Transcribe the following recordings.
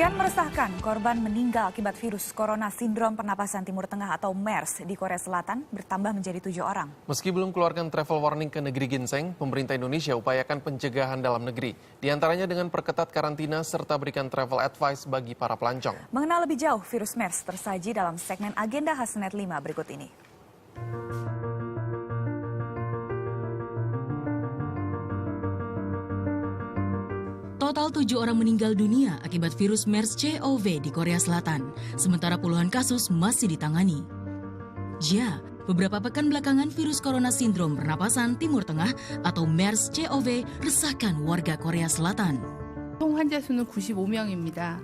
Kian meresahkan, korban meninggal akibat virus corona sindrom pernapasan Timur Tengah atau MERS di Korea Selatan bertambah menjadi 7 orang. Meski belum keluarkan travel warning ke negeri ginseng, pemerintah Indonesia upayakan pencegahan dalam negeri. Di antaranya dengan perketat karantina serta berikan travel advice bagi para pelancong. Mengenal lebih jauh virus MERS tersaji dalam segmen Agenda Khasnet 5 berikut ini. Total 7 orang meninggal dunia akibat virus MERS-CoV di Korea Selatan, sementara puluhan kasus masih ditangani. Ja, beberapa pekan belakangan virus corona sindrom pernapasan Timur Tengah atau MERS-CoV resahkan warga Korea Selatan. 총 환자 수는 95명입니다.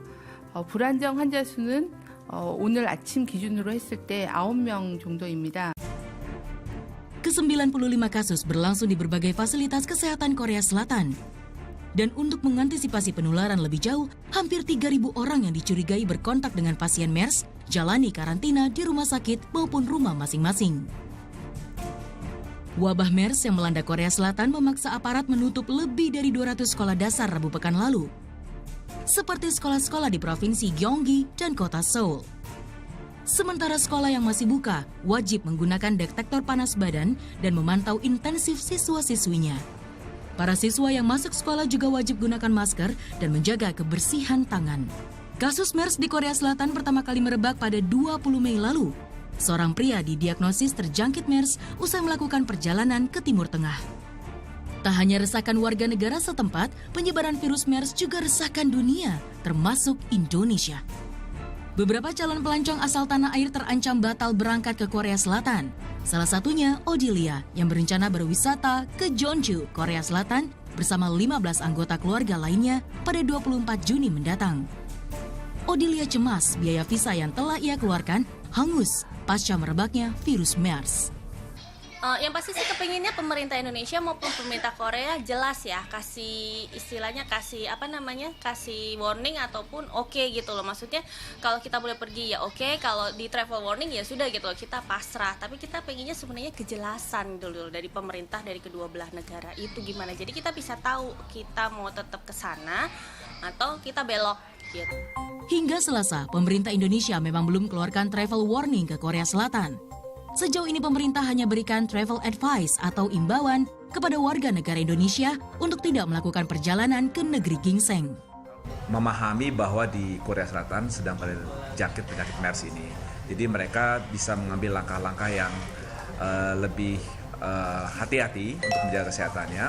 불안정 환자 수는 오늘 아침 기준으로 했을 때 9명 정도입니다. Ke-95 kasus berlangsung di berbagai fasilitas kesehatan Korea Selatan. Dan untuk mengantisipasi penularan lebih jauh, hampir 3.000 orang yang dicurigai berkontak dengan pasien MERS jalani karantina di rumah sakit maupun rumah masing-masing. Wabah MERS yang melanda Korea Selatan memaksa aparat menutup lebih dari 200 sekolah dasar Rabu pekan lalu, seperti sekolah-sekolah di Provinsi Gyeonggi dan kota Seoul. Sementara sekolah yang masih buka wajib menggunakan detektor panas badan dan memantau intensif siswa-siswinya. Para siswa yang masuk sekolah juga wajib gunakan masker dan menjaga kebersihan tangan. Kasus MERS di Korea Selatan pertama kali merebak pada 20 Mei lalu. Seorang pria didiagnosis terjangkit MERS usai melakukan perjalanan ke Timur Tengah. Tak hanya resahkan warga negara setempat, penyebaran virus MERS juga resahkan dunia, termasuk Indonesia. Beberapa calon pelancong asal tanah air terancam batal berangkat ke Korea Selatan. Salah satunya Odilia yang berencana berwisata ke Jeonju, Korea Selatan bersama 15 anggota keluarga lainnya pada 24 Juni mendatang. Odilia cemas biaya visa yang telah ia keluarkan hangus pasca merebaknya virus MERS. Yang pasti sih kepinginnya pemerintah Indonesia maupun pemerintah Korea jelas ya, kasih warning ataupun oke gitu loh. Maksudnya kalau kita boleh pergi ya oke, kalau di travel warning ya sudah gitu loh, kita pasrah. Tapi kita pengennya sebenarnya kejelasan dulu dari pemerintah dari kedua belah negara itu gimana. Jadi kita bisa tahu kita mau tetap ke sana atau kita belok gitu. Hingga Selasa, pemerintah Indonesia memang belum keluarkan travel warning ke Korea Selatan. Sejauh ini pemerintah hanya berikan travel advice atau imbauan kepada warga negara Indonesia untuk tidak melakukan perjalanan ke negeri ginseng. Memahami bahwa di Korea Selatan sedang terjangkit penyakit MERS ini. Jadi mereka bisa mengambil langkah-langkah yang lebih hati-hati untuk menjaga kesehatannya.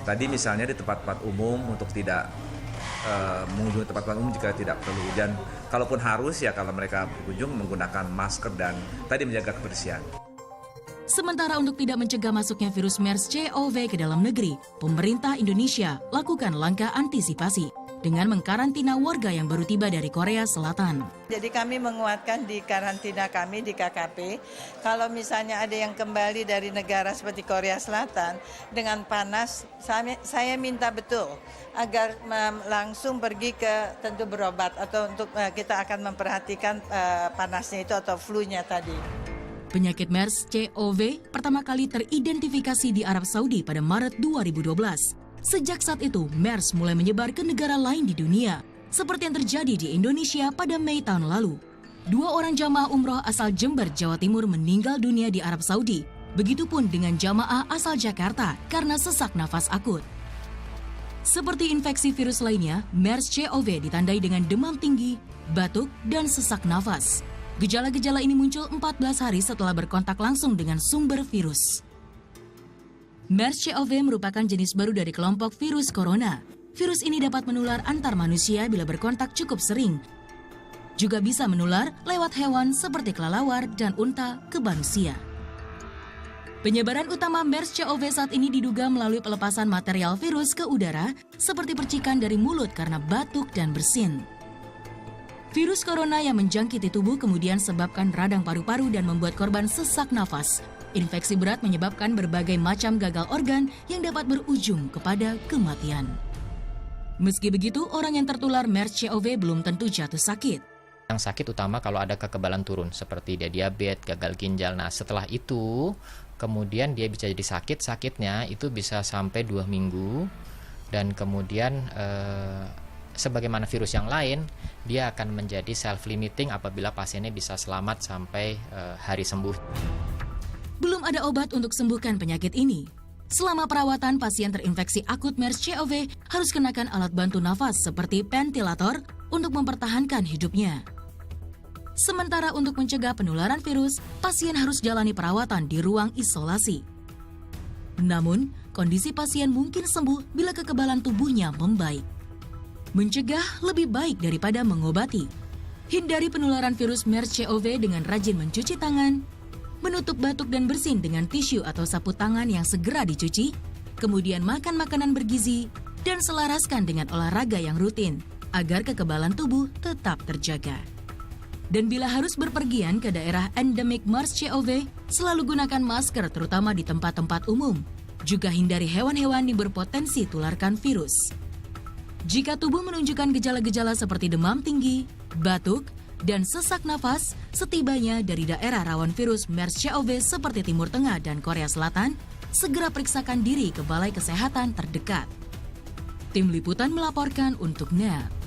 Tadi misalnya di tempat-tempat umum untuk tidak mengunjungi tempat-tempat umum jika tidak perlu, dan kalaupun harus ya kalau mereka berkunjung menggunakan masker dan tadi menjaga kebersihan. Sementara untuk tidak mencegah masuknya virus MERS-CoV ke dalam negeri, pemerintah Indonesia lakukan langkah antisipasi dengan mengkarantina warga yang baru tiba dari Korea Selatan. Jadi kami menguatkan di karantina kami di KKP, kalau misalnya ada yang kembali dari negara seperti Korea Selatan dengan panas, saya minta betul agar langsung pergi ke tentu berobat atau untuk kita akan memperhatikan panasnya itu atau flu-nya tadi. Penyakit MERS-CoV pertama kali teridentifikasi di Arab Saudi pada Maret 2012. Sejak saat itu, MERS mulai menyebar ke negara lain di dunia, seperti yang terjadi di Indonesia pada Mei tahun lalu. 2 orang jamaah umroh asal Jember, Jawa Timur meninggal dunia di Arab Saudi. Begitupun dengan jamaah asal Jakarta karena sesak nafas akut. Seperti infeksi virus lainnya, MERS-CoV ditandai dengan demam tinggi, batuk, dan sesak nafas. Gejala-gejala ini muncul 14 hari setelah berkontak langsung dengan sumber virus. MERS-CoV merupakan jenis baru dari kelompok virus corona. Virus ini dapat menular antar manusia bila berkontak cukup sering. Juga bisa menular lewat hewan seperti kelelawar dan unta ke manusia. Penyebaran utama MERS-CoV saat ini diduga melalui pelepasan material virus ke udara seperti percikan dari mulut karena batuk dan bersin. Virus corona yang menjangkiti tubuh kemudian sebabkan radang paru-paru dan membuat korban sesak nafas. Infeksi berat menyebabkan berbagai macam gagal organ yang dapat berujung kepada kematian. Meski begitu, orang yang tertular MERS-CoV belum tentu jatuh sakit. Yang sakit utama kalau ada kekebalan turun, seperti dia diabetes, gagal ginjal. Nah, setelah itu, kemudian dia bisa jadi sakitnya itu bisa sampai 2 minggu. Dan kemudian sebagaimana virus yang lain, dia akan menjadi self-limiting apabila pasiennya bisa selamat sampai hari sembuh. Belum ada obat untuk sembuhkan penyakit ini. Selama perawatan, pasien terinfeksi akut MERS-CoV harus kenakan alat bantu nafas seperti ventilator untuk mempertahankan hidupnya. Sementara untuk mencegah penularan virus, pasien harus jalani perawatan di ruang isolasi. Namun, kondisi pasien mungkin sembuh bila kekebalan tubuhnya membaik. Mencegah lebih baik daripada mengobati. Hindari penularan virus MERS-CoV dengan rajin mencuci tangan, menutup batuk dan bersin dengan tisu atau sapu tangan yang segera dicuci, kemudian makan makanan bergizi, dan selaraskan dengan olahraga yang rutin agar kekebalan tubuh tetap terjaga. Dan bila harus berpergian ke daerah endemik MERS-CoV, selalu gunakan masker terutama di tempat-tempat umum. Juga hindari hewan-hewan yang berpotensi tularkan virus. Jika tubuh menunjukkan gejala-gejala seperti demam tinggi, batuk, dan sesak nafas setibanya dari daerah rawan virus MERS-CoV seperti Timur Tengah dan Korea Selatan, segera periksakan diri ke Balai Kesehatan terdekat. Tim Liputan melaporkan untuk NET.